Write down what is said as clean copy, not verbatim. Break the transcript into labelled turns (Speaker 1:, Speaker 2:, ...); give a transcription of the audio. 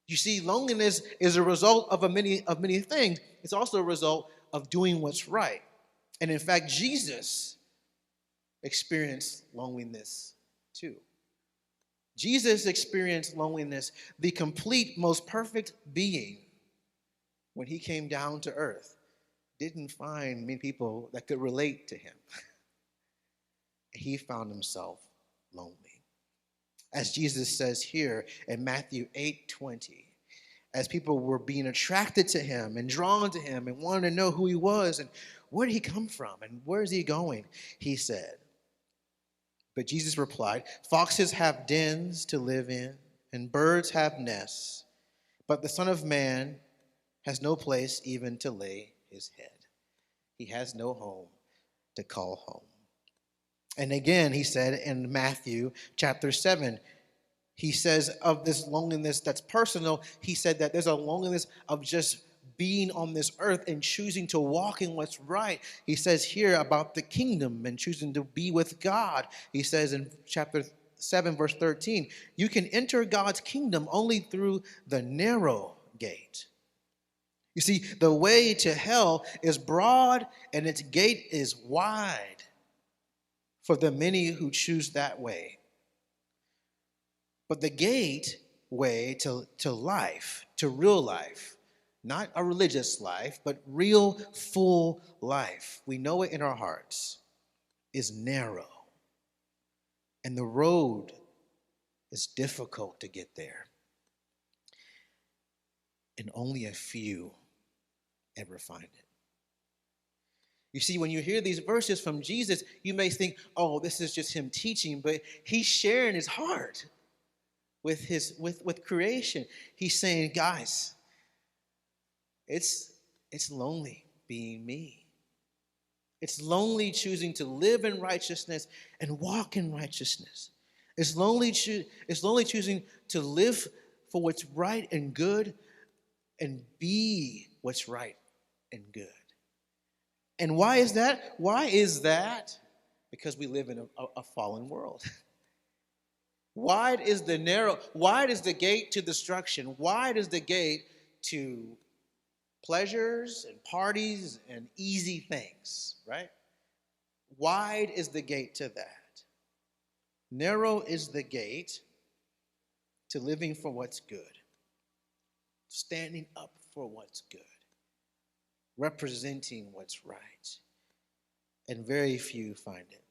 Speaker 1: You see, loneliness is a result of many things. It's also a result of doing what's right. And in fact, Jesus experienced loneliness too. Jesus experienced loneliness, the complete, most perfect being, when he came down to earth, didn't find many people that could relate to him. He found himself lonely. As Jesus says here in Matthew 8:20, as people were being attracted to him and drawn to him and wanted to know who he was and where did he come from and where is he going, he said, but Jesus replied, foxes have dens to live in, and birds have nests, but the Son of Man has no place even to lay his head. He has no home to call home. And again, he said in Matthew chapter 7, he says of this loneliness that's personal, he said that there's a loneliness of just being on this earth and choosing to walk in what's right. He says here about the kingdom and choosing to be with God. He says in chapter 7, verse 13, you can enter God's kingdom only through the narrow gate. You see, the way to hell is broad and its gate is wide for the many who choose that way. But the gateway to life, to real life, not a religious life, but real full life, we know it in our hearts, is narrow. And the road is difficult to get there. And only a few ever find it. You see, when you hear these verses from Jesus, you may think, oh, this is just him teaching, but he's sharing his heart with creation. He's saying, guys, it's lonely being me. It's lonely choosing to live in righteousness and walk in righteousness. It's lonely choosing to live for what's right and good and be what's right and good. And why is that? Why is that? Because we live in a fallen world. Wide is the gate to destruction. Wide is the gate to pleasures and parties and easy things, right? Wide is the gate to that. Narrow is the gate to living for what's good, standing up for what's good, representing what's right. And very few find it.